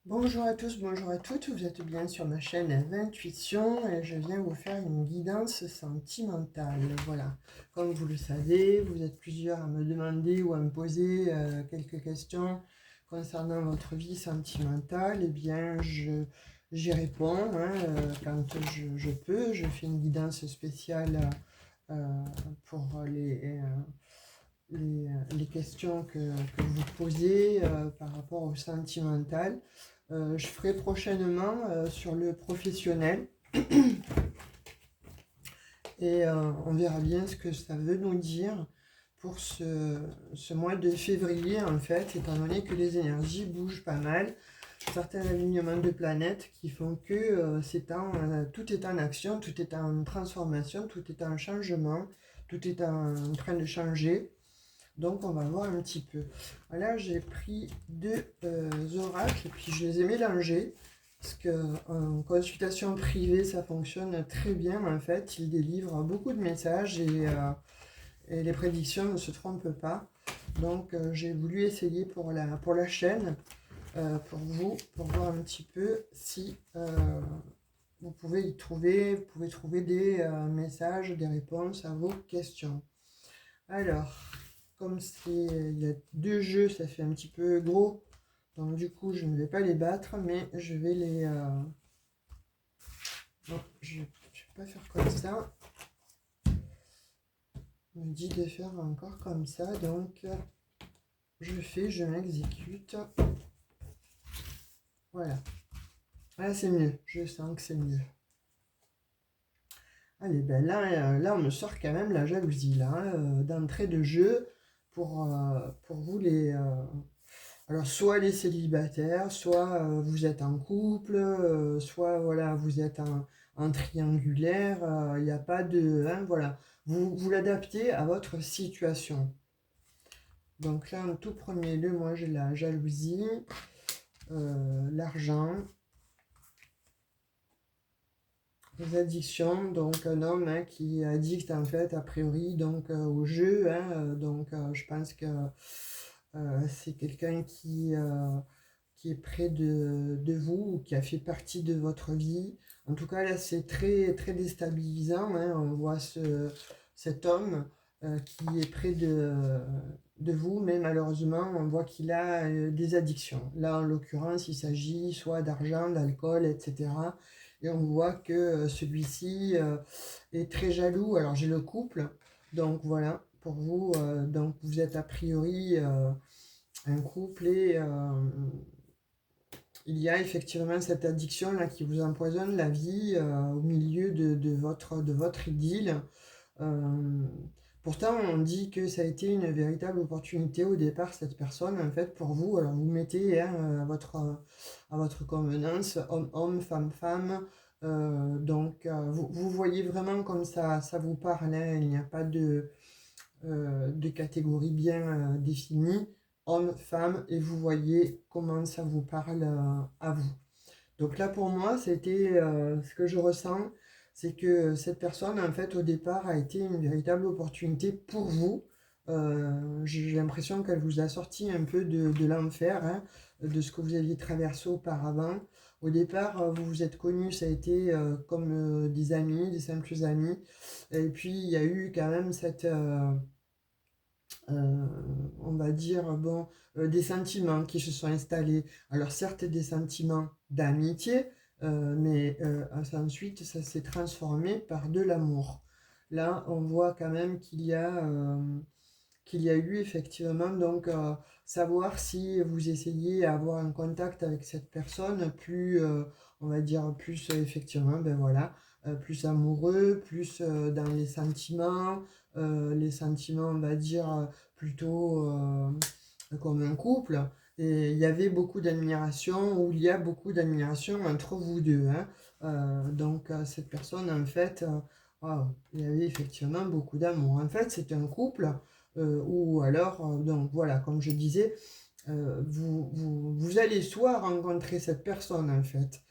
Bonjour à tous, bonjour à toutes, vous êtes bien sur ma chaîne Intuition et je viens vous faire une guidance sentimentale. Voilà, comme vous le savez, vous êtes plusieurs à me demander ou à me poser quelques questions concernant votre vie sentimentale. Eh bien, j'y réponds quand je peux. Je fais une guidance spéciale pour les questions que vous posez par rapport au sentimental. Je ferai prochainement sur le professionnel et on verra bien ce que ça veut nous dire pour ce mois de février en fait, étant donné que les énergies bougent pas mal, certains alignements de planètes qui font que tout est en action, tout est en transformation, tout est en changement, tout est en train de changer. Donc on va voir un petit peu. Là j'ai pris deux oracles et puis je les ai mélangés. Parce qu'en consultation privée ça fonctionne très bien en fait. Ils délivrent beaucoup de messages et les prédictions ne se trompent pas. Donc j'ai voulu essayer pour la chaîne, pour vous, pour voir un petit peu si vous pouvez trouver des messages, des réponses à vos questions. Alors, comme il y a deux jeux, ça fait un petit peu gros. Donc du coup, je ne vais pas les battre, mais je vais les... Non, je ne vais pas faire comme ça. On me dit de faire encore comme ça, donc je m'exécute. Voilà. Là, c'est mieux. Je sens que c'est mieux. Allez, ben là, on me sort quand même la jalousie, là, d'entrée de jeu pour vous alors, soit les célibataires, soit vous êtes en couple, soit voilà, vous êtes en triangulaire, il n'y a pas de... hein, voilà, vous l'adaptez à votre situation. Donc là, en tout premier lieu, moi j'ai la jalousie, l'argent, les addictions, donc un homme qui est addict en fait, a priori, donc au jeu, je pense que c'est quelqu'un qui est près de vous ou qui a fait partie de votre vie. En tout cas, là, c'est très, très déstabilisant. On voit cet homme qui est près de vous, mais malheureusement, on voit qu'il a des addictions. Là, en l'occurrence, il s'agit soit d'argent, d'alcool, etc. Et on voit que celui-ci est très jaloux. Alors, j'ai le couple, donc voilà, pour vous, donc vous êtes a priori un couple et il y a effectivement cette addiction là qui vous empoisonne la vie au milieu de votre idylle. Euh, Pourtant, on dit que ça a été une véritable opportunité au départ, cette personne, en fait, pour vous. Alors, vous mettez à votre convenance, homme, femme. Vous voyez vraiment comme ça vous parle. Il n'y a pas de catégorie bien définie, homme, femme, et vous voyez comment ça vous parle à vous. Donc là, pour moi, c'était ce que je ressens, c'est que cette personne, en fait, au départ, a été une véritable opportunité pour vous. J'ai l'impression qu'elle vous a sorti un peu de l'enfer, de ce que vous aviez traversé auparavant. Au départ, vous vous êtes connus, ça a été comme des amis, des simples amis. Et puis, il y a eu quand même euh, on va dire, bon, des sentiments qui se sont installés. Alors certes, des sentiments d'amitié, mais ensuite, ça s'est transformé par de l'amour. Là, on voit quand même qu'il y a eu effectivement, donc, savoir si vous essayez d'avoir un contact avec cette personne plus, on va dire, plus effectivement, ben voilà, plus amoureux, plus dans les sentiments, on va dire, plutôt comme un couple. Et il y avait beaucoup d'admiration, ou il y a beaucoup d'admiration entre vous deux. Cette personne, en fait, waouh, il y avait effectivement beaucoup d'amour. En fait, c'est un couple, ou alors, donc voilà, comme je disais, vous allez soit rencontrer cette personne, en fait,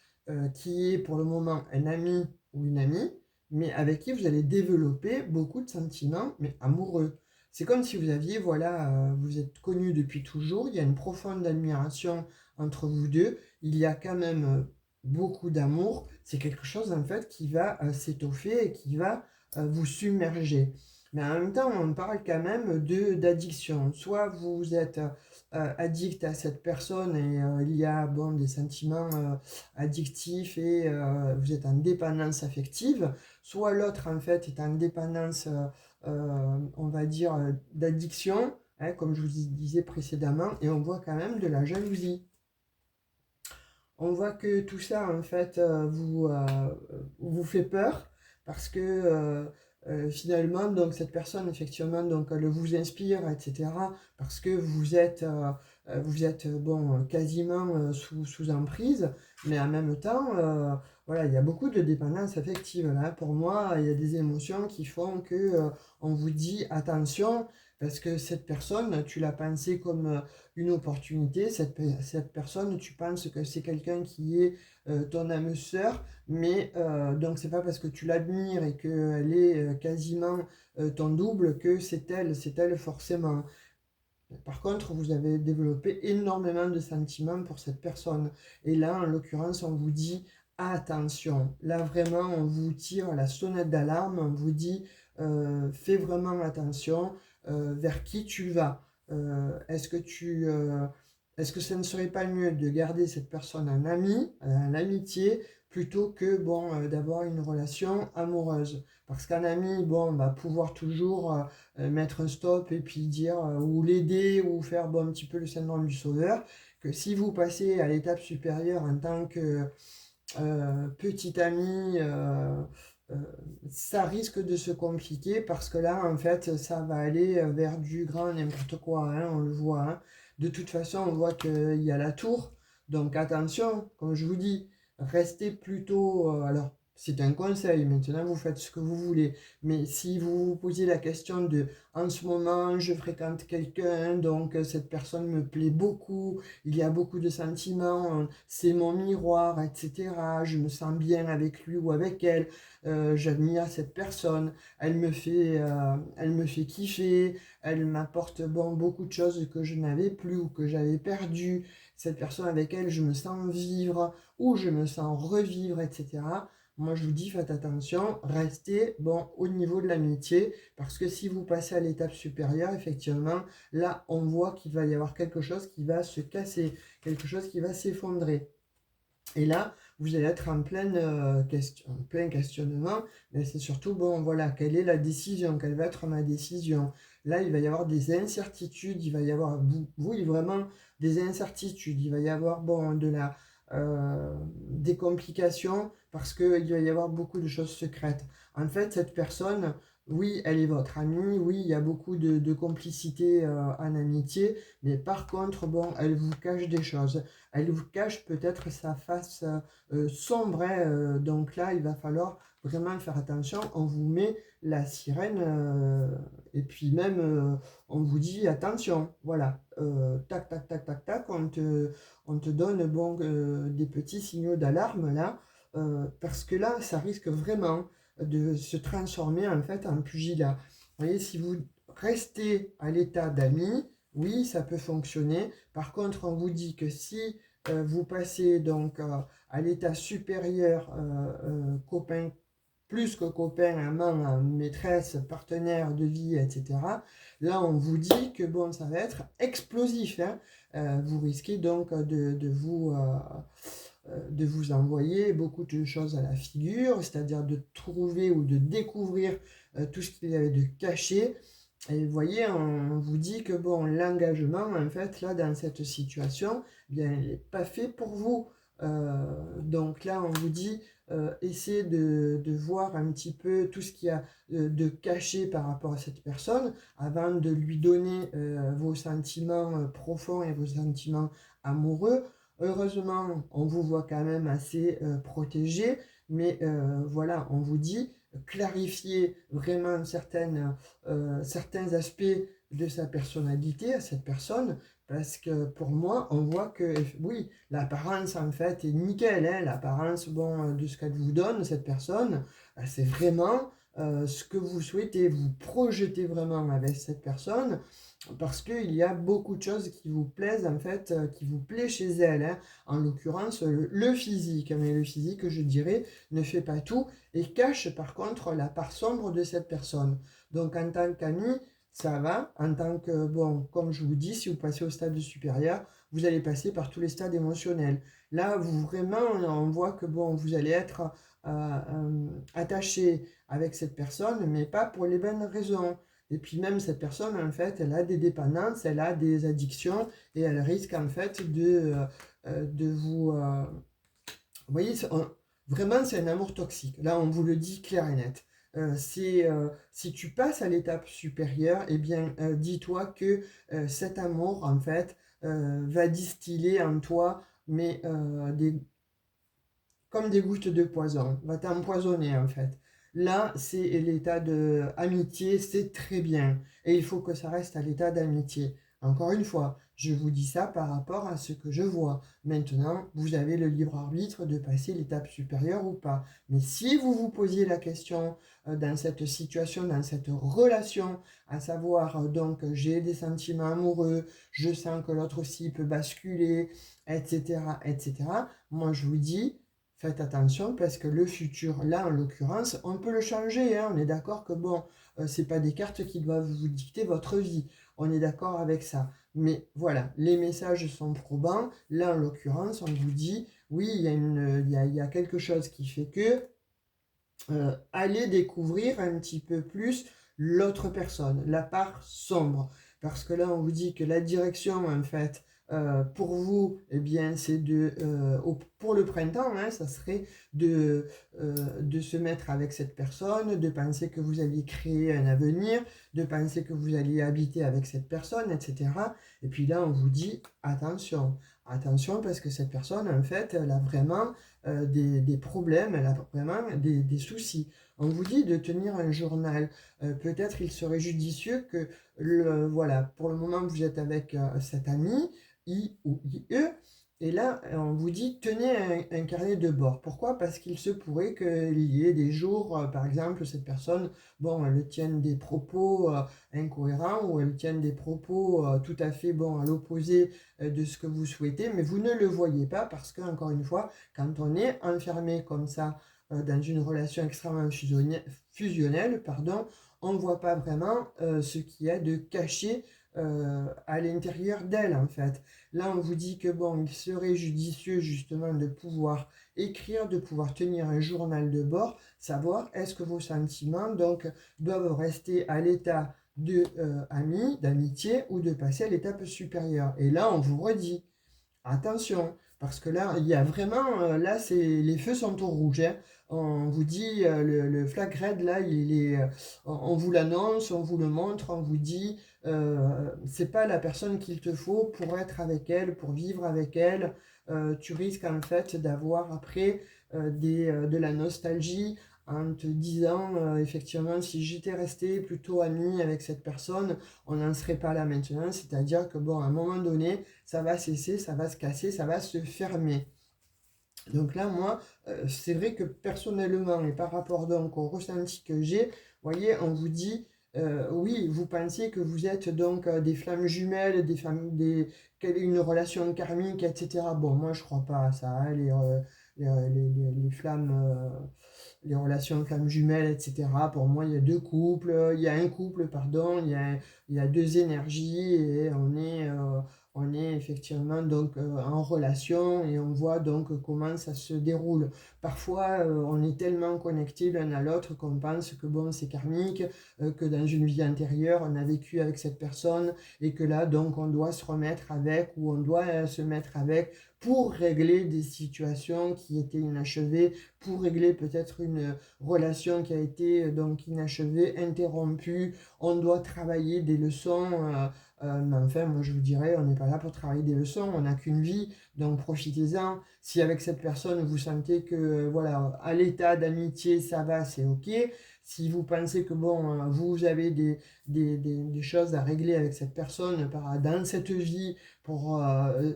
qui est pour le moment un ami ou une amie, mais avec qui vous allez développer beaucoup de sentiments, mais amoureux. c'est comme si vous aviez, voilà, vous êtes connus depuis toujours, il y a une profonde admiration entre vous deux, il y a quand même beaucoup d'amour, c'est quelque chose en fait qui va s'étoffer et qui va vous submerger. Mais en même temps, on parle quand même d'addiction. Soit vous êtes addict à cette personne et il y a bon, des sentiments addictifs et vous êtes en dépendance affective, soit l'autre en fait est en dépendance, on va dire, d'addiction, hein, comme je vous disais précédemment, et on voit quand même de la jalousie. On voit que tout ça, en fait, vous fait peur parce que finalement, donc, cette personne, effectivement, donc, elle vous inspire, etc. Parce que vous êtes bon, quasiment sous emprise, mais en même temps, voilà, il y a beaucoup de dépendance affective là. Pour moi, il y a des émotions qui font que on vous dit attention, parce que cette personne, tu l'as pensée comme une opportunité. Cette personne, tu penses que c'est quelqu'un qui est ton âme sœur, mais donc c'est pas parce que tu l'admires et qu'elle est quasiment ton double que c'est elle forcément. Par contre, vous avez développé énormément de sentiments pour cette personne. Et là, en l'occurrence, on vous dit attention. Là, vraiment, on vous tire la sonnette d'alarme, on vous dit fais vraiment attention vers qui tu vas. Est-ce que ça ne serait pas mieux de garder cette personne en ami, en amitié, plutôt que bon, d'avoir une relation amoureuse? Parce qu'un ami, bon, on va pouvoir toujours mettre un stop et puis dire ou l'aider ou faire bon, un petit peu le syndrome du sauveur. Que si vous passez à l'étape supérieure en tant que petit ami, euh, ça risque de se compliquer parce que là, en fait, ça va aller vers du grand n'importe quoi, hein, on le voit. Hein. De toute façon, on voit qu'il y a la tour. Donc attention, comme je vous dis, restez plutôt... alors, c'est un conseil, maintenant vous faites ce que vous voulez. Mais si vous vous posez la question de, en ce moment, je fréquente quelqu'un, donc cette personne me plaît beaucoup, il y a beaucoup de sentiments, c'est mon miroir, etc. Je me sens bien avec lui ou avec elle, j'admire cette personne, elle me fait kiffer, elle m'apporte bon, beaucoup de choses que je n'avais plus ou que j'avais perdu, cette personne avec elle je me sens vivre ou je me sens revivre, etc. Moi, je vous dis, faites attention, restez bon, au niveau de l'amitié, parce que si vous passez à l'étape supérieure, effectivement, là, on voit qu'il va y avoir quelque chose qui va se casser, quelque chose qui va s'effondrer. Et là, vous allez être en plein questionnement, mais c'est surtout, bon, voilà, quelle est la décision, quelle va être ma décision. Là, il va y avoir des incertitudes, il va y avoir, oui, vraiment des incertitudes, il va y avoir, bon, des complications, parce qu'il va y avoir beaucoup de choses secrètes. En fait, cette personne, oui, elle est votre amie, oui, il y a beaucoup de complicité en amitié, mais par contre, bon, elle vous cache des choses. Elle vous cache peut-être sa face sombre, hein, donc là, il va falloir vraiment faire attention. On vous met la sirène et puis même on vous dit attention, voilà, tac, tac, tac, tac, tac, on te donne bon, des petits signaux d'alarme là, parce que là, ça risque vraiment de se transformer en fait en pugilat. Vous voyez, si vous restez à l'état d'amis, oui, ça peut fonctionner. Par contre, on vous dit que si vous passez donc à l'état supérieur, copain, plus que copain, amant, maîtresse, partenaire de vie, etc. Là, on vous dit que bon, ça va être explosif. Hein. Vous risquez donc de vous envoyer beaucoup de choses à la figure, c'est-à-dire de trouver ou de découvrir tout ce qu'il y avait de caché. Et vous voyez, on vous dit que bon, l'engagement, en fait, là, dans cette situation, eh bien, il n'est pas fait pour vous. Donc là, on vous dit, essayez de voir un petit peu tout ce qu'il y a de caché par rapport à cette personne avant de lui donner vos sentiments profonds et vos sentiments amoureux. Heureusement, on vous voit quand même assez protégé, mais voilà, on vous dit clarifier vraiment certains aspects de sa personnalité à cette personne, parce que pour moi, on voit que, oui, l'apparence en fait est nickel, hein, l'apparence bon, de ce qu'elle vous donne, cette personne, c'est vraiment ce que vous souhaitez, vous projetez vraiment avec cette personne, parce qu'il y a beaucoup de choses qui vous plaisent, en fait, qui vous plaît chez elle, hein. En l'occurrence, le physique, mais le physique, je dirais, ne fait pas tout et cache par contre la part sombre de cette personne. Donc en tant qu'ami, ça va. En tant que, bon, comme je vous dis, si vous passez au stade supérieur, vous allez passer par tous les stades émotionnels. Là, vous vraiment, on voit que, bon, vous allez être attaché avec cette personne, mais pas pour les bonnes raisons. Et puis même cette personne, en fait, elle a des dépendances, elle a des addictions et elle risque en fait de vous... vous voyez, vraiment c'est un amour toxique. Là, on vous le dit clair et net. Si tu passes à l'étape supérieure, eh bien, dis-toi que cet amour, en fait, va distiller en toi, mais comme des gouttes de poison, va t'empoisonner en fait. Là, c'est l'état d'amitié, c'est très bien. Et il faut que ça reste à l'état d'amitié. Encore une fois, je vous dis ça par rapport à ce que je vois. Maintenant, vous avez le libre arbitre de passer l'étape supérieure ou pas. Mais si vous vous posiez la question dans cette situation, dans cette relation, à savoir donc j'ai des sentiments amoureux, je sens que l'autre aussi peut basculer, etc., etc., moi je vous dis, faites attention parce que le futur, là en l'occurrence, on peut le changer, hein. On est d'accord que bon, c'est pas des cartes qui doivent vous dicter votre vie. On est d'accord avec ça. Mais voilà, les messages sont probants. Là en l'occurrence, on vous dit, oui, il y a quelque chose qui fait que allez découvrir un petit peu plus l'autre personne, la part sombre. Parce que là, on vous dit que la direction, en fait, pour vous, eh bien, c'est pour le printemps, hein, ça serait de se mettre avec cette personne, de penser que vous alliez créer un avenir, de penser que vous alliez habiter avec cette personne, etc. Et puis là, on vous dit, attention, attention, parce que cette personne, en fait, elle a vraiment des problèmes, elle a vraiment des soucis. On vous dit de tenir un journal. Peut-être il serait judicieux que, voilà, pour le moment vous êtes avec cet ami, I ou IE, et là on vous dit tenez un carnet de bord. Pourquoi? Parce qu'il se pourrait qu'il y ait des jours, par exemple, cette personne, bon, elle tienne des propos incohérents ou elle tienne des propos tout à fait, bon, à l'opposé de ce que vous souhaitez, mais vous ne le voyez pas parce que, encore une fois, quand on est enfermé comme ça dans une relation extrêmement fusionnelle, pardon, on ne voit pas vraiment ce qu'il y a de caché à l'intérieur d'elle en fait. Là, on vous dit que bon, il serait judicieux justement de pouvoir écrire, de pouvoir tenir un journal de bord, savoir est-ce que vos sentiments donc doivent rester à l'état de amis, d'amitié ou de passer à l'étape supérieure. Et là, on vous redit attention, parce que là, il y a vraiment, là, les feux sont au rouge, hein. On vous dit, le flag red, là, on vous l'annonce, on vous le montre, on vous dit, c'est pas la personne qu'il te faut pour être avec elle, pour vivre avec elle. Tu risques en fait d'avoir après de la nostalgie en te disant, effectivement, si j'étais resté plutôt ami avec cette personne, on n'en serait pas là maintenant. C'est-à-dire que, bon, à un moment donné, ça va cesser, ça va se casser, ça va se fermer. Donc là, moi, c'est vrai que personnellement, et par rapport donc au ressenti que j'ai, vous voyez, on vous dit, oui, vous pensez que vous êtes donc des flammes jumelles, une relation karmique, etc. Bon, moi, je crois pas à ça, hein, les flammes, les relations flammes jumelles, etc. Pour moi, il y a deux couples, il y a un couple, pardon, il y a deux énergies et on est effectivement donc en relation et on voit donc comment ça se déroule. Parfois, on est tellement connectés l'un à l'autre qu'on pense que bon, c'est karmique, que dans une vie antérieure, on a vécu avec cette personne et que là, donc, on doit se remettre avec ou on doit se mettre avec pour régler des situations qui étaient inachevées, pour régler peut-être une relation qui a été donc inachevée, interrompue. On doit travailler des leçons. Mais enfin, moi je vous dirais, on n'est pas là pour travailler des leçons, on n'a qu'une vie, donc profitez-en. Si avec cette personne vous sentez que, voilà, à l'état d'amitié ça va, c'est ok. Si vous pensez que, bon, vous avez des choses à régler avec cette personne dans cette vie pour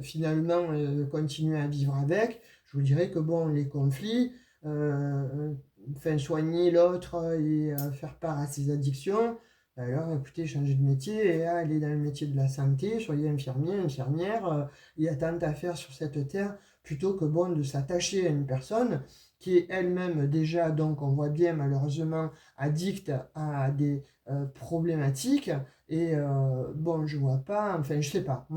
finalement continuer à vivre avec, je vous dirais que, bon, les conflits, enfin, soigner l'autre et faire part à ses addictions, alors écoutez, changez de métier et allez dans le métier de la santé, soyez infirmier, infirmière, il y a tant à faire sur cette terre, plutôt que bon de s'attacher à une personne qui est elle-même déjà, donc on voit bien malheureusement, addicte à des problématiques, et bon, je vois pas, enfin, je sais pas,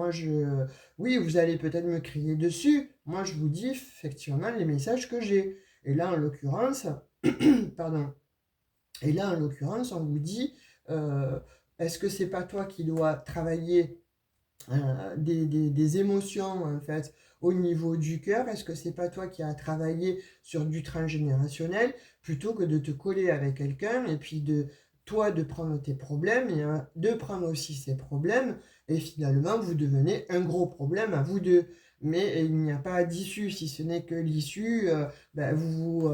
oui, vous allez peut-être me crier dessus, moi je vous dis effectivement les messages que j'ai, et là en l'occurrence, pardon, et là, en l'occurrence, on vous dit, euh, est-ce que c'est pas toi qui dois travailler des émotions, en fait, au niveau du cœur? Est-ce que c'est pas toi qui as travaillé sur du transgénérationnel, plutôt que de te coller avec quelqu'un et puis de toi de prendre tes problèmes et de prendre aussi ses problèmes, et finalement vous devenez un gros problème à vous deux. Mais il n'y a pas d'issue, si ce n'est que l'issue, ben, vous vous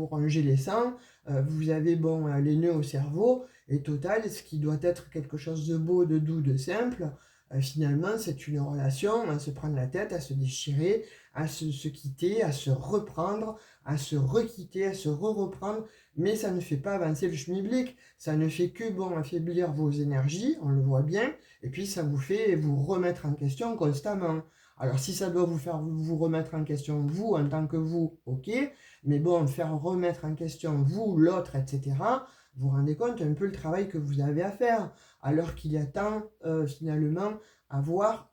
rongez les sangs, vous avez bon, les nœuds au cerveau, et total, ce qui doit être quelque chose de beau, de doux, de simple, finalement, c'est une relation à se prendre la tête, à se déchirer, à se quitter, à se reprendre, à se requitter, à se reprendre. Mais ça ne fait pas avancer le schmilblick. Ça ne fait que, bon, affaiblir vos énergies, on le voit bien, et puis ça vous fait vous remettre en question constamment. Alors si ça doit vous faire vous remettre en question vous en tant que vous, ok, mais bon, faire remettre en question vous, l'autre, etc., vous vous rendez compte un peu le travail que vous avez à faire, alors qu'il y a tant finalement à voir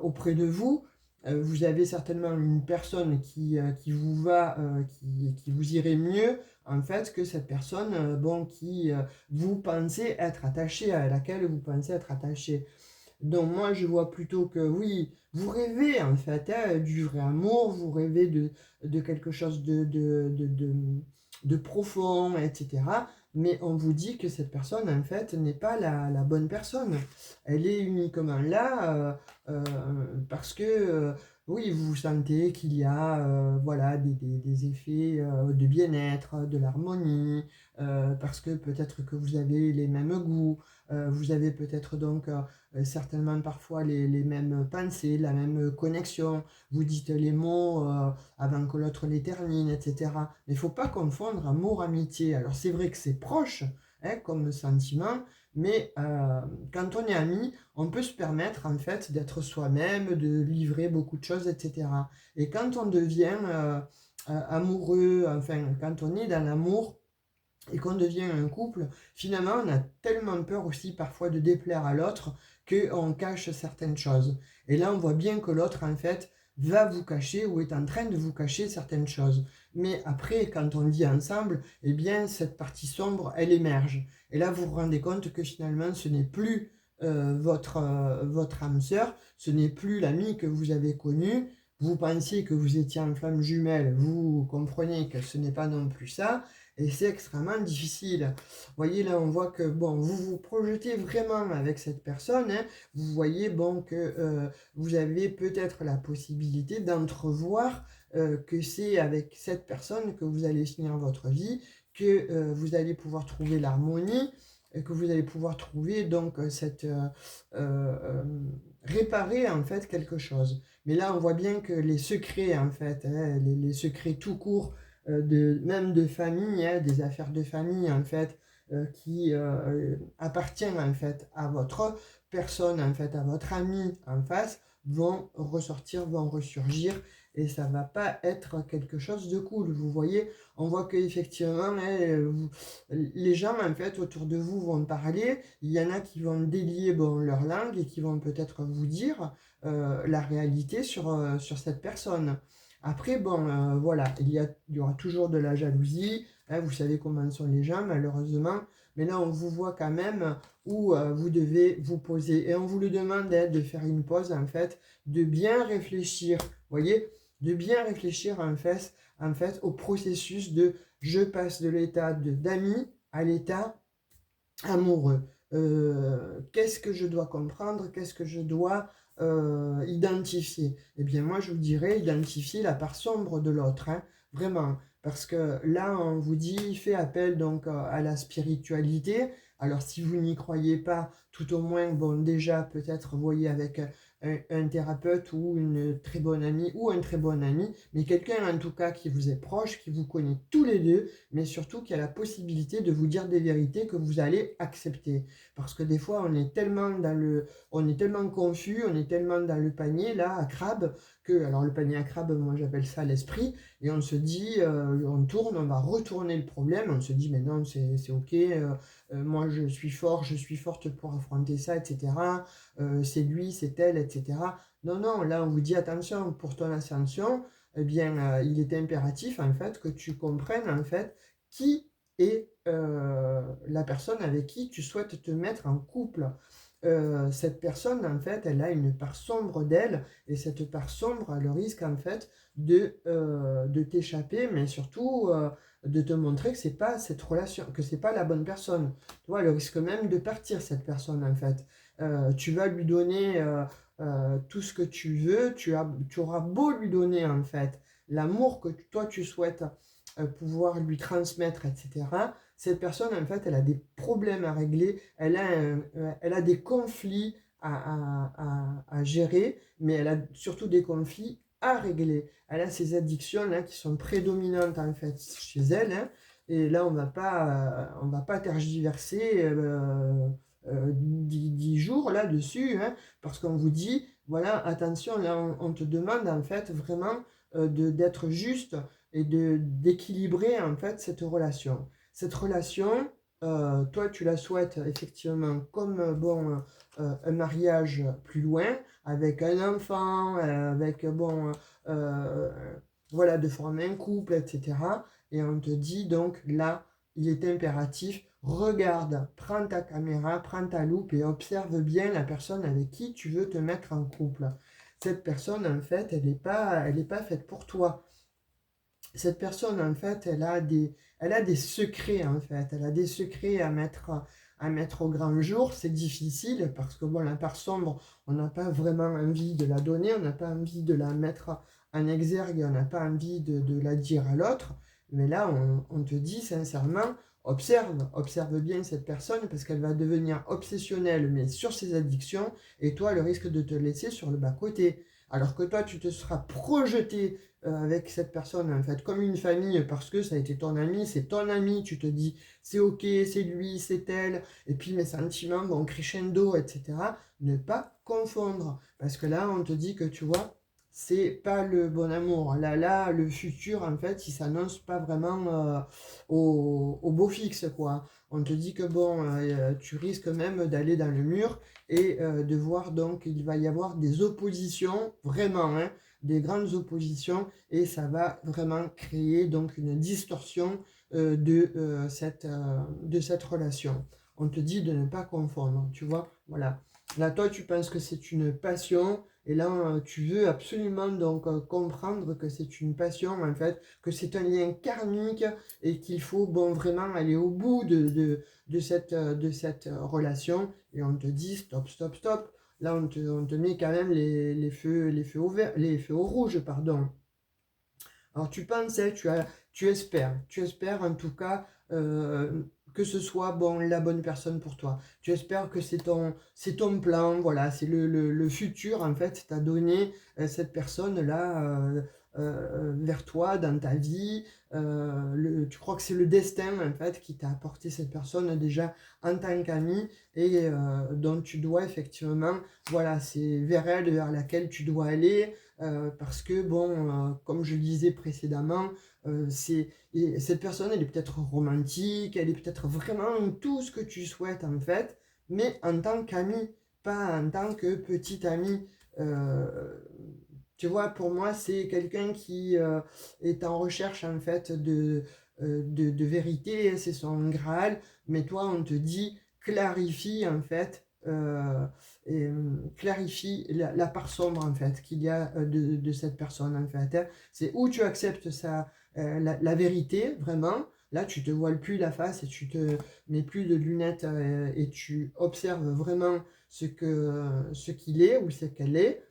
auprès de vous. Vous avez certainement une personne qui vous va, qui vous irait mieux en fait que cette personne bon, qui vous pensez être attaché, à laquelle vous pensez être attaché. Donc moi je vois plutôt que oui, vous rêvez en fait du vrai amour, vous rêvez de quelque chose de profond, etc. Mais on vous dit que cette personne en fait n'est pas la bonne personne. Elle est uniquement là parce que oui, vous sentez qu'il y a voilà, des effets de bien-être, de l'harmonie, parce que peut-être que vous avez les mêmes goûts, vous avez peut-être donc certainement parfois les mêmes pensées, la même connexion, vous dites les mots avant que l'autre les termine, etc. Mais il ne faut pas confondre amour-amitié. Alors c'est vrai que c'est proche hein, comme sentiment, mais quand on est amis, on peut se permettre en fait d'être soi-même, de livrer beaucoup de choses, etc. Et quand on devient amoureux, enfin quand on est dans l'amour, et qu'on devient un couple, finalement, on a tellement peur aussi parfois de déplaire à l'autre qu'on cache certaines choses. Et là, on voit bien que l'autre, en fait, va vous cacher ou est en train de vous cacher certaines choses. Mais après, quand on vit ensemble, eh bien, cette partie sombre, elle émerge. Et là, vous vous rendez compte que finalement, ce n'est plus votre âme sœur, ce n'est plus l'ami que vous avez connu. Vous pensiez que vous étiez en flamme jumelle, vous comprenez que ce n'est pas non plus ça, et c'est extrêmement difficile. Vous voyez, là, on voit que, bon, vous vous projetez vraiment avec cette personne, hein. Vous voyez, bon, que vous avez peut-être la possibilité d'entrevoir que c'est avec cette personne que vous allez finir votre vie, que vous allez pouvoir trouver l'harmonie, que vous allez pouvoir trouver, donc, euh, réparer, en fait, quelque chose. Mais là, on voit bien que les secrets, en fait, hein, les secrets tout court, même de famille, hein, des affaires de famille en fait, qui appartiennent en fait à votre personne, en fait, à votre ami en face, vont ressortir, vont ressurgir, et ça va pas être quelque chose de cool. Vous voyez, on voit qu'effectivement, hein, les gens en fait autour de vous vont parler, il y en a qui vont délier bon, leur langue et qui vont peut-être vous dire la réalité sur cette personne. Après, bon, voilà, il y aura toujours de la jalousie, hein, vous savez comment sont les gens, malheureusement, mais là, on vous voit quand même où vous devez vous poser, et on vous le demande hein, de faire une pause, en fait, de bien réfléchir, vous voyez, de bien réfléchir, en fait, au processus de je passe de l'état d'ami à l'état amoureux. Qu'est-ce que je dois comprendre? Qu'est-ce que je dois identifier? Eh bien, moi, je vous dirais identifier la part sombre de l'autre, hein, vraiment. Parce que là, on vous dit, fait appel donc à la spiritualité. Alors si vous n'y croyez pas, tout au moins, bon déjà peut-être voyez avec un thérapeute ou une très bonne amie ou un très bon ami, mais quelqu'un en tout cas qui vous est proche, qui vous connaît tous les deux, mais surtout qui a la possibilité de vous dire des vérités que vous allez accepter. Parce que des fois on est tellement confus, on est tellement dans le panier là à crabe, alors le panier à crabe, moi j'appelle ça l'esprit, et on se dit, on tourne, on va retourner le problème, on se dit mais non c'est ok, moi je suis fort, je suis forte pour affronter ça, etc. C'est lui, c'est elle, etc. Non, non, là on vous dit attention, pour ton ascension, eh bien il est impératif en fait que tu comprennes en fait qui est la personne avec qui tu souhaites te mettre en couple. Cette personne, en fait, elle a une part sombre d'elle, et cette part sombre a le risque, en fait, de t'échapper, mais surtout de te montrer que c'est pas cette relation, que c'est pas la bonne personne. Tu vois, elle risque même de partir, cette personne, en fait. Tu vas lui donner tout ce que tu veux, tu auras beau lui donner, en fait, l'amour que toi tu souhaites pouvoir lui transmettre, etc. Cette personne, en fait, elle a des problèmes à régler, elle a des conflits à gérer, mais elle a surtout des conflits à régler. Elle a ces addictions là qui sont prédominantes en fait chez elle, hein, et là on va pas tergiverser 10 jours là-dessus, hein, parce qu'on vous dit, voilà, attention, là on te demande en fait vraiment d'être juste et d'équilibrer en fait cette relation. Cette relation, toi tu la souhaites effectivement comme un mariage plus loin, avec un enfant, avec euh, voilà, de former un couple, etc. Et on te dit donc là, il est impératif, regarde, prends ta caméra, prends ta loupe et observe bien la personne avec qui tu veux te mettre en couple. Cette personne, en fait, elle est pas faite pour toi. Cette personne, en fait, elle a des secrets, en fait. Elle a des secrets à mettre au grand jour. C'est difficile parce que, bon, la part sombre, on n'a pas vraiment envie de la donner, on n'a pas envie de la mettre en exergue, on n'a pas envie de la dire à l'autre. Mais là, on te dit sincèrement, observe bien cette personne parce qu'elle va devenir obsessionnelle, mais sur ses addictions, et toi, le risque de te laisser sur le bas-côté. Alors que toi, tu te seras projeté avec cette personne, en fait, comme une famille, parce que ça a été ton ami, c'est ton ami, tu te dis, c'est ok, c'est lui, c'est elle, et puis mes sentiments vont crescendo, etc. Ne pas confondre, parce que là, on te dit que, tu vois, c'est pas le bon amour. Là, le futur, en fait, il s'annonce pas vraiment au beau fixe, quoi. On te dit que, bon, tu risques même d'aller dans le mur et de voir, donc, il va y avoir des oppositions, vraiment, hein, des grandes oppositions, et ça va vraiment créer donc une distorsion de cette relation. On te dit de ne pas confondre, tu vois, voilà. Là, toi, tu penses que c'est une passion, et là, tu veux absolument donc comprendre que c'est une passion, en fait, que c'est un lien karmique, et qu'il faut, bon, vraiment aller au bout de cette relation, et on te dit stop, stop, stop. Là, on te met quand même les feux au rouge, pardon. Alors, tu penses, hein, tu espères en tout cas que ce soit bon, la bonne personne pour toi. Tu espères que c'est ton plan, voilà, c'est le futur, en fait, t'as donné cette personne-là vers toi, dans ta vie. Tu crois que c'est le destin, en fait, qui t'a apporté cette personne déjà en tant qu'ami, et dont tu dois effectivement, voilà, c'est vers elle, vers laquelle tu dois aller. Parce que, bon, comme je le disais précédemment, cette personne, elle est peut-être romantique, elle est peut-être vraiment tout ce que tu souhaites en fait, mais en tant qu'ami, pas en tant que petit ami. Euh, Tu vois, pour moi, c'est quelqu'un qui est en recherche en fait de vérité, c'est son Graal, mais toi, on te dit, clarifie en fait, clarifie la part sombre en fait qu'il y a de cette personne en fait, hein. C'est où tu acceptes la vérité, vraiment, là tu te voiles plus la face et tu te mets plus de lunettes et tu observes vraiment ce qu'il est ou ce qu'elle est,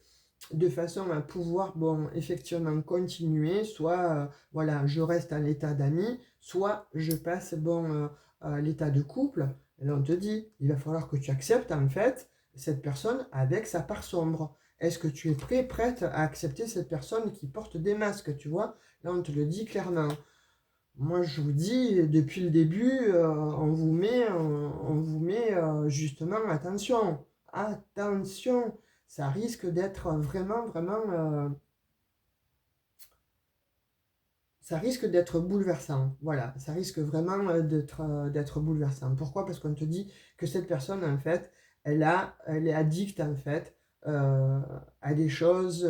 de façon à pouvoir, bon, effectivement continuer, soit, voilà, je reste à l'état d'ami, soit je passe, bon, à l'état de couple, Et là, on te dit, il va falloir que tu acceptes en fait cette personne avec sa part sombre. Est-ce que tu es prête à accepter cette personne qui porte des masques, tu vois? Là, on te le dit clairement. Moi, je vous dis, depuis le début, on vous met justement, attention, attention, ça risque d'être vraiment, vraiment, ça risque d'être bouleversant. Voilà, ça risque vraiment d'être bouleversant. Pourquoi? Parce qu'on te dit que cette personne, en fait, elle est addicte, en fait, euh, à des choses,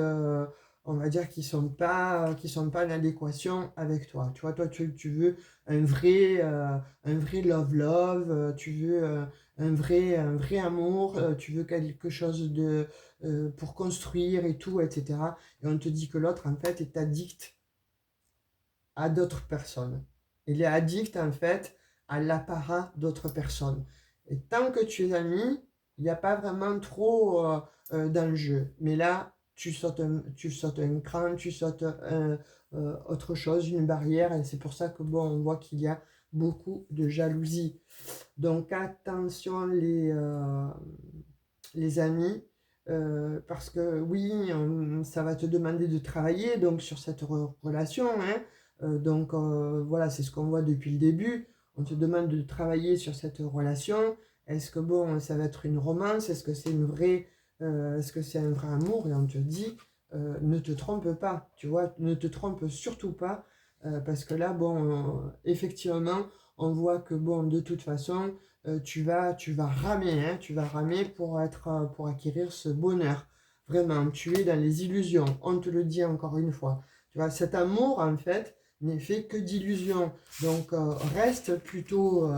on va dire, qui sont pas en adéquation avec toi. Tu vois, toi, tu veux un vrai love, tu veux un vrai amour, tu veux quelque chose pour construire et tout, etc. Et on te dit que l'autre, en fait, est addict à d'autres personnes. Il est addict en fait à l'apparat d'autres personnes. Et tant que tu es ami, il n'y a pas vraiment trop d'enjeu. Mais là, tu sautes un cran, tu sautes autre chose, une barrière. Et c'est pour ça que bon, on voit qu'il y a beaucoup de jalousie. Donc attention les amis, parce que oui, ça va te demander de travailler donc sur cette relation, hein. Donc voilà, c'est ce qu'on voit depuis le début. On te demande de travailler sur cette relation. Est-ce que bon, ça va être une romance? Est-ce que c'est un vrai amour? Et on te dit, ne te trompe pas, tu vois, ne te trompe surtout pas, parce que là, bon, effectivement, on voit que bon, de toute façon, tu vas ramer, hein, tu vas ramer pour acquérir ce bonheur. Vraiment, tu es dans les illusions. On te le dit encore une fois. Tu vois, cet amour, en fait, n'est fait que d'illusions. Donc, reste plutôt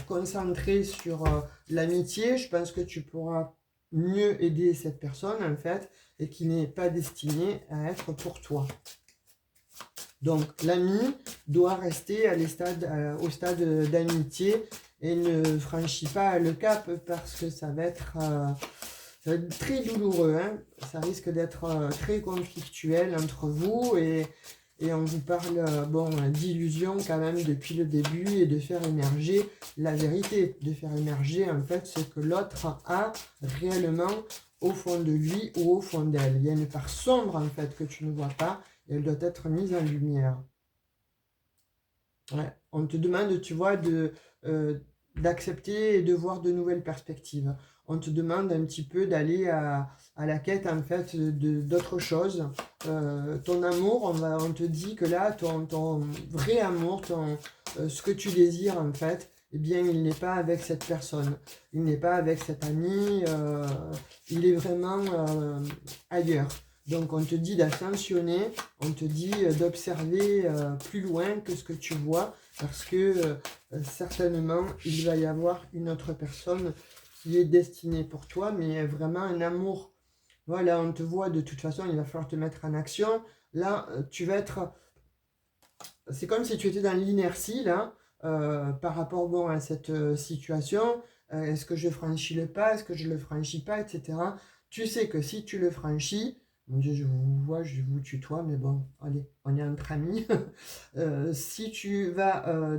concentré sur l'amitié. Je pense que tu pourras mieux aider cette personne, en fait, et qui n'est pas destinée à être pour toi. Donc, l'ami doit rester au stade d'amitié et ne franchit pas le cap parce que ça va être très douloureux, hein. Ça risque d'être très conflictuel entre vous et on vous parle bon, d'illusion quand même depuis le début et de faire émerger la vérité, de faire émerger en fait ce que l'autre a réellement au fond de lui ou au fond d'elle. Il y a une part sombre en fait que tu ne vois pas et elle doit être mise en lumière. Ouais. On te demande, tu vois, euh, d'accepter et de voir de nouvelles perspectives. On te demande un petit peu d'aller à la quête, en fait, d'autres choses. Ton amour, on te dit que là, ton vrai amour, ce que tu désires, en fait, eh bien, il n'est pas avec cette personne. Il n'est pas avec cet ami. Il est vraiment ailleurs. Donc on te dit d'attentionner, on te dit d'observer plus loin que ce que tu vois, parce que certainement il va y avoir une autre personne qui est destinée pour toi, mais vraiment un amour. Voilà, on te voit de toute façon, il va falloir te mettre en action. Là, tu vas être... C'est comme si tu étais dans l'inertie, là, par rapport bon, à cette situation. Est-ce que je franchis le pas? Est-ce que je le franchis pas? Etc. Tu sais que si tu le franchis, mon Dieu, je vous vois, je vous tutoie, mais bon, allez, on est entre amis. Si tu vas euh,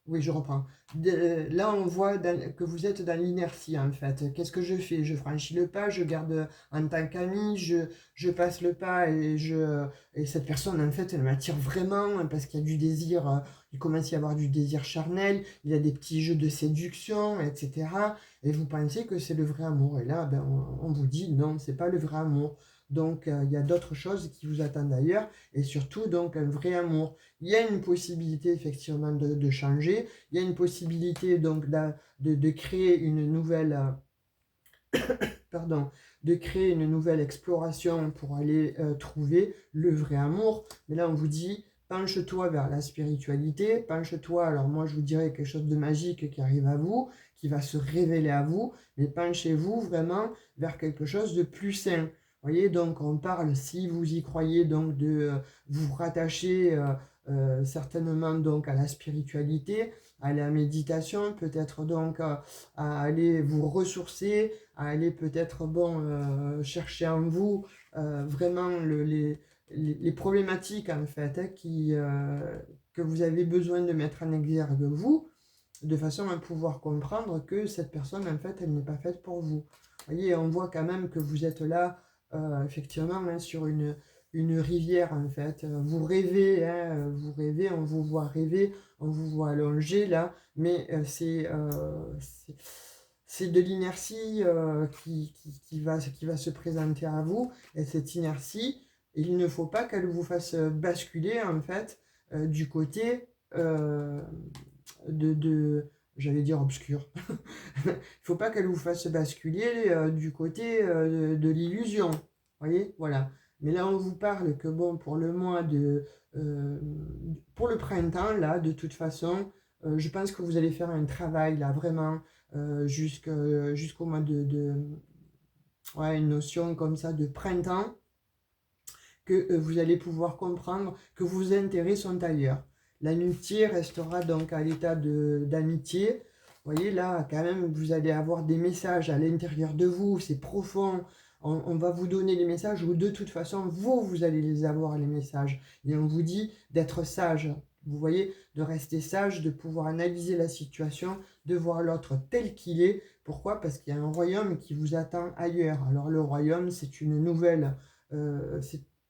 oui, je reprends. Là, on voit que vous êtes dans l'inertie, en fait. Qu'est-ce que je fais? Je franchis le pas, je garde en tant qu'ami, je passe le pas et cette personne, en fait, elle m'attire vraiment parce qu'il y a du désir, il commence à y avoir du désir charnel, il y a des petits jeux de séduction, etc. Et vous pensez que c'est le vrai amour. Et là, ben, on vous dit non, c'est pas le vrai amour. Donc, il y a d'autres choses qui vous attendent ailleurs et surtout, donc, un vrai amour. Il y a une possibilité effectivement de changer, il y a une possibilité donc de créer une nouvelle, pardon, de créer une nouvelle exploration pour aller trouver le vrai amour. Mais là, on vous dit, penche-toi vers la spiritualité, penche-toi, alors moi je vous dirais quelque chose de magique qui arrive à vous, qui va se révéler à vous, mais penchez-vous vraiment vers quelque chose de plus sain. Vous voyez, donc on parle, si vous y croyez, donc de vous rattacher certainement donc à la spiritualité, à la méditation, peut-être donc à aller vous ressourcer, à aller peut-être bon, chercher en vous vraiment les problématiques en fait hein, que vous avez besoin de mettre en exergue vous, de façon à pouvoir comprendre que cette personne, en fait, elle n'est pas faite pour vous. Vous voyez, on voit quand même que vous êtes là, effectivement, hein, sur une rivière, en fait. Vous rêvez, hein, vous rêvez, on vous voit rêver, on vous voit allongé, là, mais c'est de l'inertie qui va se présenter à vous, et cette inertie, il ne faut pas qu'elle vous fasse basculer, en fait, du côté de j'allais dire obscur. Il ne faut pas qu'elle vous fasse basculer du côté de l'illusion. Vous voyez, voilà. Mais là, on vous parle que bon, pour le mois pour le printemps, là, de toute façon, je pense que vous allez faire un travail, là, vraiment, jusqu'au mois ouais, une notion comme ça de printemps, que vous allez pouvoir comprendre que vos intérêts sont ailleurs. L'amitié restera donc à l'état d'amitié. Vous voyez, là, quand même, vous allez avoir des messages à l'intérieur de vous, c'est profond. On va vous donner les messages, ou de toute façon, vous allez les avoir, les messages. Et on vous dit d'être sage. Vous voyez, de rester sage, de pouvoir analyser la situation, de voir l'autre tel qu'il est. Pourquoi? Parce qu'il y a un royaume qui vous attend ailleurs. Alors le royaume, c'est une nouvelle...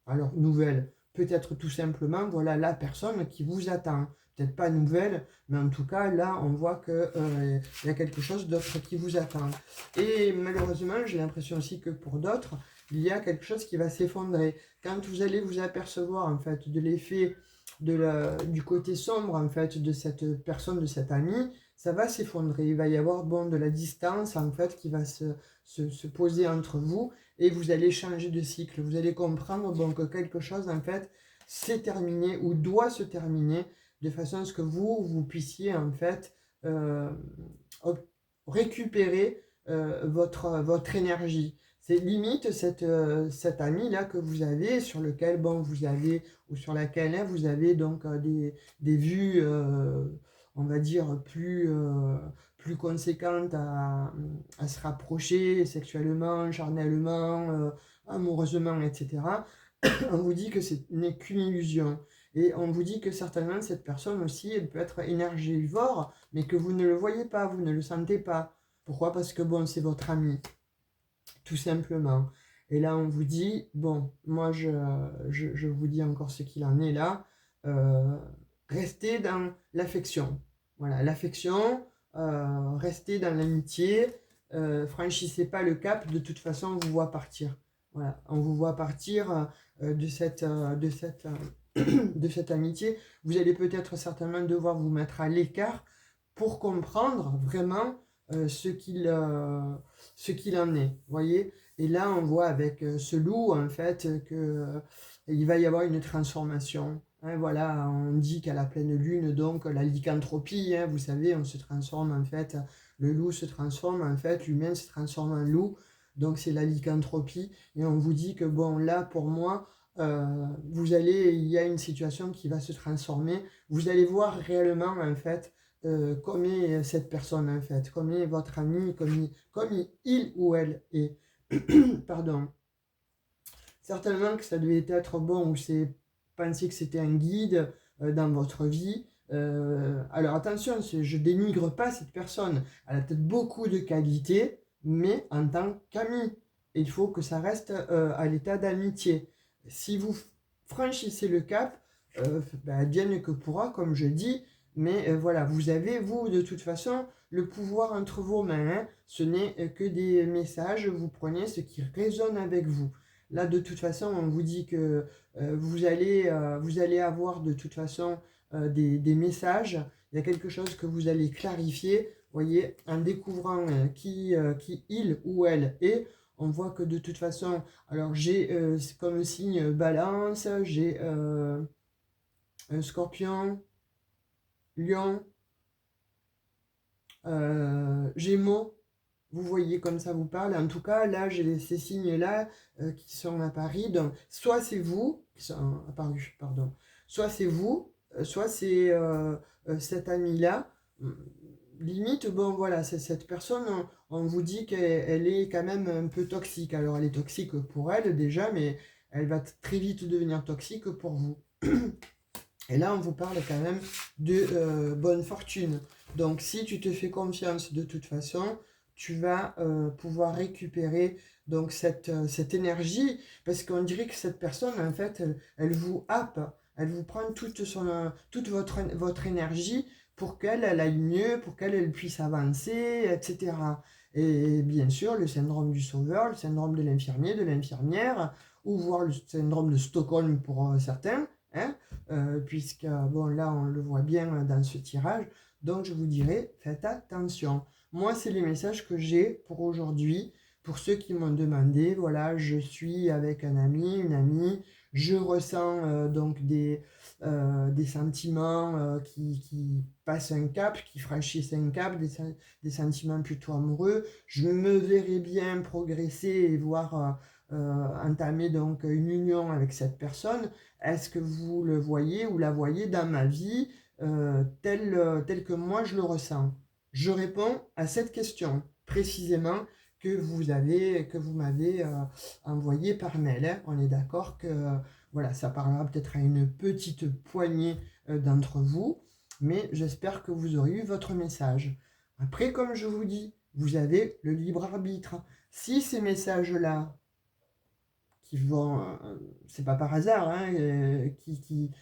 alors, nouvelle, peut-être tout simplement, voilà la personne qui vous attend. Peut-être pas nouvelle, mais en tout cas, là, on voit qu'il y a quelque chose d'autre qui vous attend. Et malheureusement, j'ai l'impression aussi que pour d'autres, il y a quelque chose qui va s'effondrer. Quand vous allez vous apercevoir, en fait, de l'effet du côté sombre, en fait, de cette personne, de cet ami, ça va s'effondrer. Il va y avoir, bon, de la distance, en fait, qui va se poser entre vous, et vous allez changer de cycle. Vous allez comprendre donc que quelque chose, en fait, s'est terminé ou doit se terminer de façon à ce que vous puissiez, en fait, récupérer votre énergie. C'est limite cet ami-là que vous avez, sur lequel, bon, vous avez, ou sur laquelle hein, vous avez donc des vues, on va dire, plus conséquentes à se rapprocher sexuellement, charnellement, amoureusement, etc. On vous dit que ce n'est qu'une illusion. Et on vous dit que certainement cette personne aussi, elle peut être énergivore, mais que vous ne le voyez pas, vous ne le sentez pas. Pourquoi? Parce que bon, c'est votre ami, tout simplement. Et là, on vous dit, bon, moi je vous dis encore ce qu'il en est là, euh, restez dans l'affection. Voilà, l'affection, restez dans l'amitié, franchissez pas le cap, de toute façon, on vous voit partir. Voilà, on vous voit partir de cette amitié. Vous allez peut-être certainement devoir vous mettre à l'écart pour comprendre vraiment ce qu'il en est, voyez. Et là, on voit avec ce loup, en fait, que il va y avoir une transformation. Hein, voilà, on dit qu'à la pleine lune, donc, la lycanthropie, hein, vous savez, on se transforme, en fait, le loup se transforme, en fait, l'humain se transforme en loup, donc c'est la lycanthropie, et on vous dit que, bon, là, pour moi, il y a une situation qui va se transformer, vous allez voir réellement, en fait, comme est cette personne en fait, comme est votre ami, comme il ou elle est. Pardon. Certainement que ça devait être bon, ou c'est penser que c'était un guide dans votre vie. Alors attention, je dénigre pas cette personne. Elle a peut-être beaucoup de qualités, mais en tant qu'ami, il faut que ça reste à l'état d'amitié. Si vous franchissez le cap, ben, advienne que pourra, comme je dis, mais voilà, vous avez, vous, de toute façon, le pouvoir entre vos mains. Hein. Ce n'est que des messages, vous prenez ce qui résonne avec vous. Là, de toute façon, on vous dit que vous allez avoir de toute façon des messages. Il y a quelque chose que vous allez clarifier. Voyez, en découvrant qui il ou elle est, on voit que de toute façon, alors j'ai comme signe balance, j'ai un scorpion, lion, gémeaux. Vous voyez comme ça vous parle. En tout cas, là, j'ai ces signes-là qui sont apparus. Donc, soit c'est vous, qui sont apparus, pardon. Soit c'est vous, soit c'est cet ami-là. Limite, bon, voilà, c'est cette personne, on vous dit qu'elle est quand même un peu toxique. Alors, elle est toxique pour elle déjà, mais elle va très vite devenir toxique pour vous. Et là, on vous parle quand même de bonne fortune. Donc, si tu te fais confiance de toute façon, tu vas pouvoir récupérer donc cette énergie, parce qu'on dirait que cette personne, en fait, elle vous happe, elle vous prend toute votre énergie pour qu'elle aille mieux, pour qu'elle puisse avancer, etc. Et bien sûr, le syndrome du sauveur, le syndrome de l'infirmier, de l'infirmière, ou voire le syndrome de Stockholm pour certains, hein, puisque, bon, là, on le voit bien dans ce tirage. Donc, je vous dirais, faites attention. Moi, c'est les messages que j'ai pour aujourd'hui. Pour ceux qui m'ont demandé, voilà, je suis avec un ami, une amie, je ressens donc des sentiments qui passent un cap, qui franchissent un cap, des sentiments plutôt amoureux. Je me verrais bien progresser et voir entamer donc une union avec cette personne. Est-ce que vous le voyez ou la voyez dans ma vie tel que moi je le ressens? Je réponds à cette question précisément que vous m'avez envoyé par mail, hein. On est d'accord que voilà, ça parlera peut-être à une petite poignée d'entre vous, mais j'espère que vous aurez eu votre message. Après, comme je vous dis, vous avez le libre arbitre. Si ces messages-là qui vont, c'est pas par hasard, hein, qui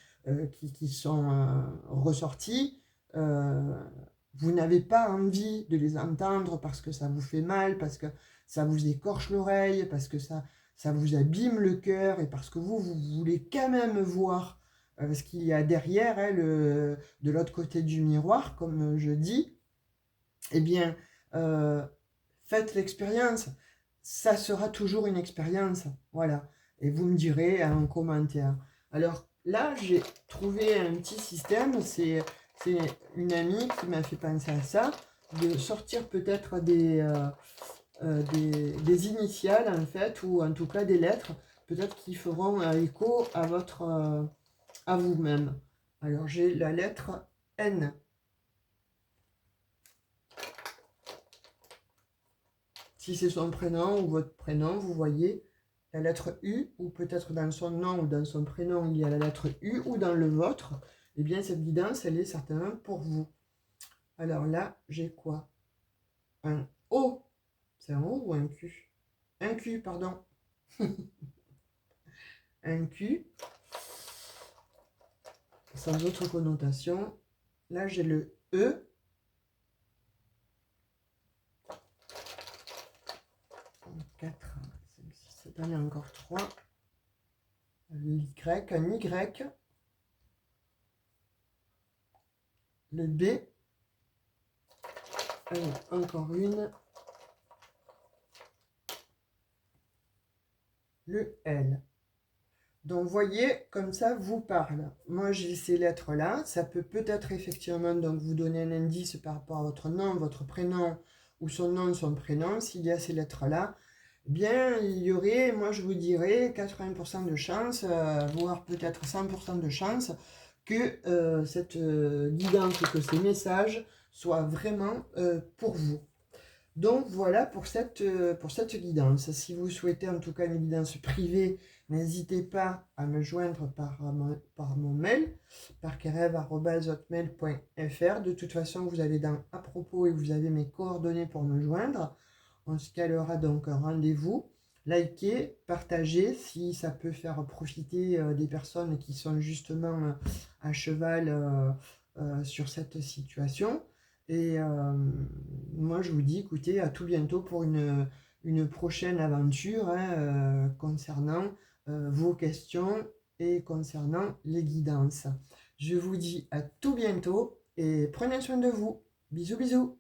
sont ressortis, euh, vous n'avez pas envie de les entendre parce que ça vous fait mal, parce que ça vous écorche l'oreille, parce que ça vous abîme le cœur et parce que vous voulez quand même voir ce qu'il y a derrière, hein, de l'autre côté du miroir, comme je dis, eh bien, euh, faites l'expérience. Ça sera toujours une expérience. Voilà. Et vous me direz en commentaire. Alors là, j'ai trouvé un petit système. C'est une amie qui m'a fait penser à ça. De sortir peut-être des initiales, en fait, ou en tout cas des lettres, peut-être qui feront écho à vous-même. Alors j'ai la lettre N. Si c'est son prénom ou votre prénom, vous voyez la lettre U, ou peut-être dans son nom ou dans son prénom, il y a la lettre U, ou dans le vôtre, eh bien cette guidance, elle est certainement pour vous. Alors là, j'ai quoi? Un O. C'est un O ou un Q? Un Q, pardon. Un Q, sans autre connotation. Là, j'ai le E. 4, 5, 6, 7, il y en a encore 3. Y, un Y. Le B. Allez, encore une. Le L. Donc, vous voyez, comme ça vous parle. Moi, j'ai ces lettres-là. Ça peut peut-être effectivement donc, vous donner un indice par rapport à votre nom, votre prénom, ou son nom, son prénom. S'il y a ces lettres-là, eh bien, il y aurait, moi, je vous dirais, 80% de chance, voire peut-être 100% de chance, que cette guidance, que ces messages soient vraiment pour vous. Donc voilà pour cette guidance. Si vous souhaitez en tout cas une guidance privée, n'hésitez pas à me joindre par mon mail, parkerev@hotmail.fr. De toute façon, vous allez dans à propos et vous avez mes coordonnées pour me joindre. On se calera donc un rendez-vous. Likez, partagez si ça peut faire profiter des personnes qui sont justement à cheval sur cette situation. Et moi, je vous dis, écoutez, à tout bientôt pour une prochaine aventure, hein, concernant vos questions et concernant les guidances. Je vous dis à tout bientôt et prenez soin de vous. Bisous, bisous.